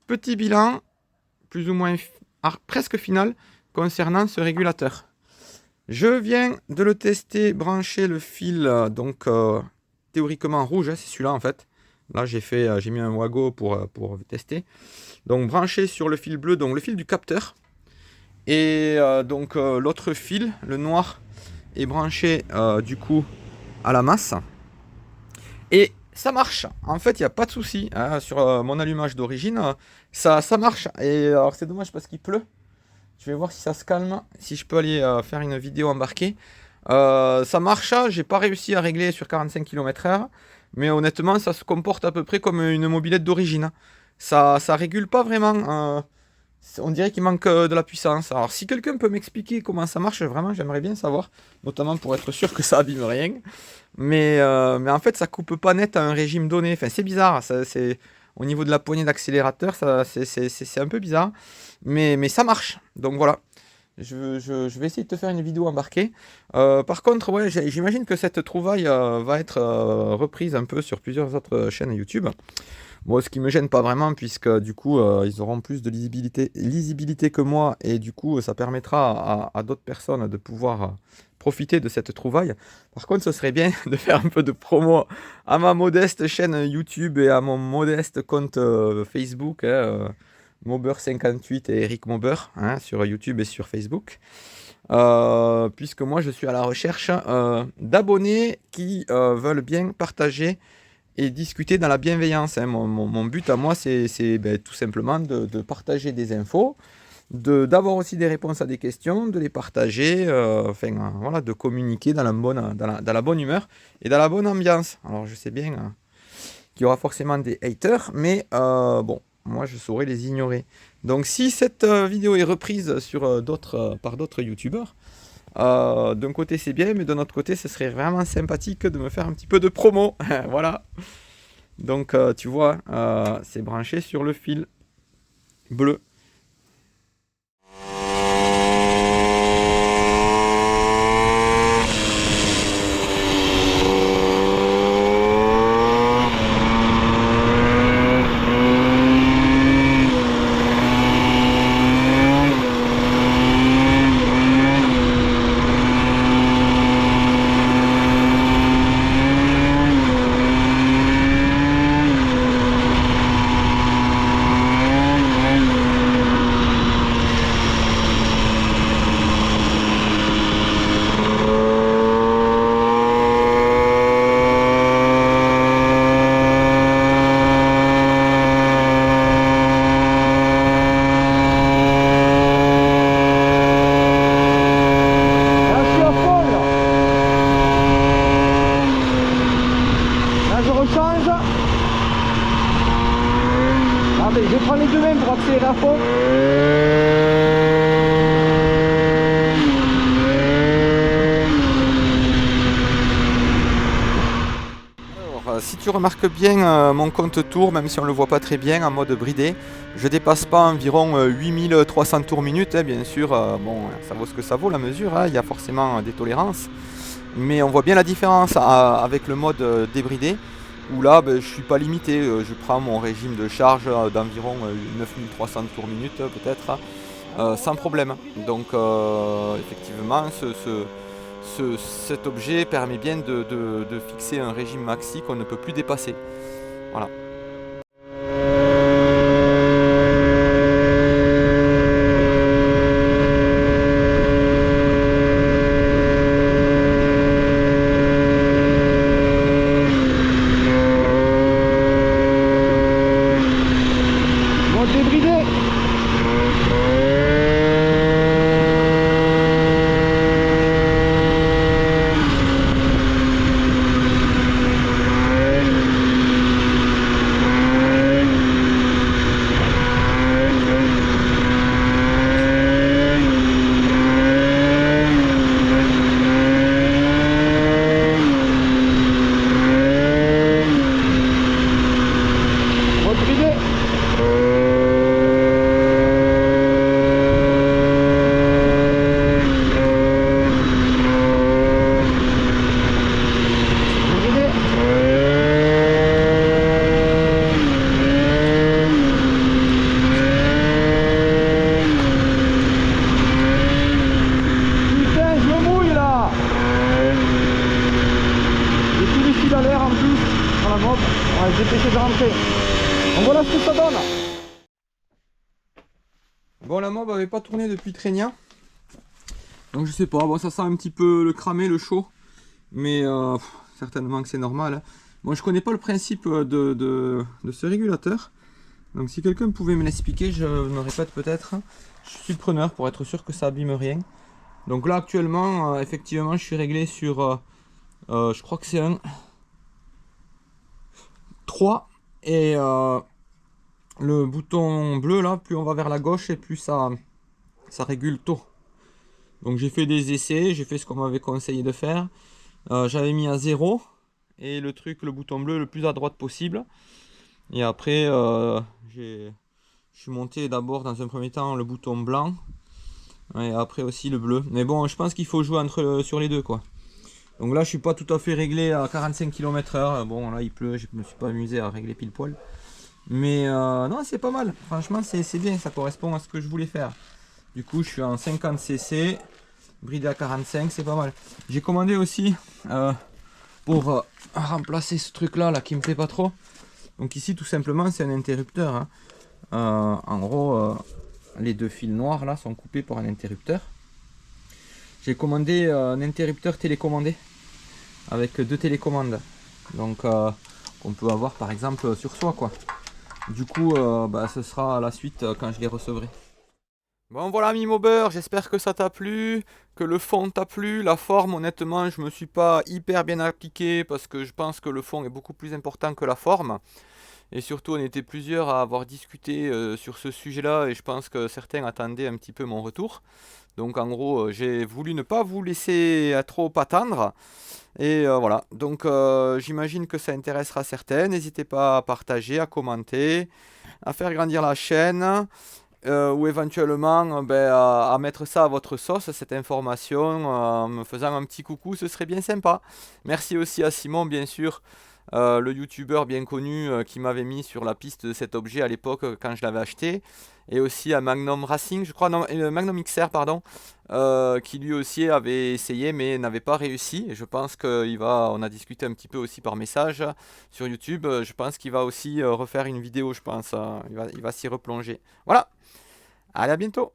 Petit bilan, plus ou moins presque final, concernant ce régulateur. Je viens de le tester, brancher le fil, théoriquement rouge, hein, c'est celui-là en fait. Là j'ai mis un Wago pour tester. Donc branché sur le fil bleu, donc le fil du capteur. Et l'autre fil, le noir, est branché du coup à la masse. Et ça marche. En fait, il n'y a pas de souci hein, sur mon allumage d'origine. Ça marche. Et alors c'est dommage parce qu'il pleut. Je vais voir si ça se calme. Si je peux aller faire une vidéo embarquée. Ça marche. J'ai pas réussi à régler sur 45 km/h. Mais honnêtement, ça se comporte à peu près comme une mobilette d'origine. Ça régule pas vraiment. On dirait qu'il manque de la puissance. Alors si quelqu'un peut m'expliquer comment ça marche, vraiment j'aimerais bien savoir. Notamment pour être sûr que ça abîme rien. Mais en fait ça coupe pas net à un régime donné. Enfin c'est bizarre. C'est au niveau de la poignée d'accélérateur, c'est un peu bizarre. Mais ça marche. Donc voilà. Je vais essayer de te faire une vidéo embarquée. Par contre, ouais, j'imagine que cette trouvaille va être reprise un peu sur plusieurs autres chaînes YouTube. Bon, ce qui me gêne pas vraiment, puisque du coup, ils auront plus de lisibilité que moi, et du coup, ça permettra à d'autres personnes de pouvoir profiter de cette trouvaille. Par contre, ce serait bien de faire un peu de promo à ma modeste chaîne YouTube et à mon modeste compte Facebook, Mauber58 et Eric Mauber, hein, sur YouTube et sur Facebook. Puisque moi, je suis à la recherche d'abonnés qui veulent bien partager et discuter dans la bienveillance. Hein. Mon but à moi, c'est tout simplement de partager des infos, d'avoir aussi des réponses à des questions, de les partager, voilà, de communiquer dans la bonne humeur et dans la bonne ambiance. Alors je sais bien qu'il y aura forcément des haters, mais bon, moi je saurais les ignorer. Donc si cette vidéo est reprise sur par d'autres youtubeurs, d'un côté c'est bien, mais de l'autre côté ce serait vraiment sympathique de me faire un petit peu de promo. Voilà. Donc tu vois, c'est branché sur le fil bleu. Je prends les deux mêmes pour accélérer à fond. Alors, si tu remarques bien mon compte tour, même si on ne le voit pas très bien en mode bridé, je dépasse pas environ 8300 tours minute. Hein, bien sûr, bon, ça vaut ce que ça vaut la mesure, hein, il y a forcément des tolérances. Mais on voit bien la différence avec le mode débridé. Où là, je ne suis pas limité, je prends mon régime de charge d'environ 9300 tours minute peut-être, sans problème. Donc effectivement, cet objet permet bien de fixer un régime maxi qu'on ne peut plus dépasser. Voilà. Donc voilà ce que ça donne. Bon, la mob avait pas tourné depuis Trénia. Donc je sais pas, bon ça sent un petit peu le cramé, le chaud. Mais certainement que c'est normal. Bon, je connais pas le principe de ce régulateur. Donc si quelqu'un pouvait me l'expliquer, je me répète peut-être. Je suis preneur pour être sûr que ça abîme rien. Donc là actuellement, effectivement, je suis réglé sur, je crois que c'est un 3. Et le bouton bleu là, plus on va vers la gauche et plus ça régule tôt. Donc j'ai fait des essais, j'ai fait ce qu'on m'avait conseillé de faire. J'avais mis à 0 et le bouton bleu le plus à droite possible. Et après, je suis monté d'abord dans un premier temps le bouton blanc et après aussi le bleu. Mais bon, je pense qu'il faut jouer sur les deux quoi. Donc là, je suis pas tout à fait réglé à 45 km/h. Bon, là il pleut, je me suis pas amusé à régler pile poil. Mais non, c'est pas mal. Franchement, c'est bien, ça correspond à ce que je voulais faire. Du coup, je suis en 50 cc. Bridé à 45, c'est pas mal. J'ai commandé aussi pour remplacer ce truc là qui me plaît pas trop. Donc ici tout simplement c'est un interrupteur. Hein. En gros les deux fils noirs là sont coupés par un interrupteur. J'ai commandé un interrupteur télécommandé avec 2 télécommandes. Donc on peut avoir par exemple sur soi quoi. Du coup ce sera la suite quand je les recevrai. Bon voilà mi Mobber, j'espère que ça t'a plu, que le fond t'a plu. La forme honnêtement je me suis pas hyper bien appliqué parce que je pense que le fond est beaucoup plus important que la forme. Et surtout on était plusieurs à avoir discuté sur ce sujet là et je pense que certains attendaient un petit peu mon retour. Donc en gros j'ai voulu ne pas vous laisser trop attendre. Et voilà, donc j'imagine que ça intéressera certains. N'hésitez pas à partager, à commenter, à faire grandir la chaîne. Ou éventuellement à mettre ça à votre sauce, cette information, en me faisant un petit coucou, ce serait bien sympa. Merci aussi à Simon, bien sûr, le youtubeur bien connu qui m'avait mis sur la piste de cet objet à l'époque quand je l'avais acheté. Et aussi à Magnum Racing, je crois, non, Magnum XR, pardon, qui lui aussi avait essayé mais n'avait pas réussi. Et je pense on a discuté un petit peu aussi par message sur YouTube. Je pense qu'il va aussi refaire une vidéo, je pense. Il va s'y replonger. Voilà. Allez, à bientôt!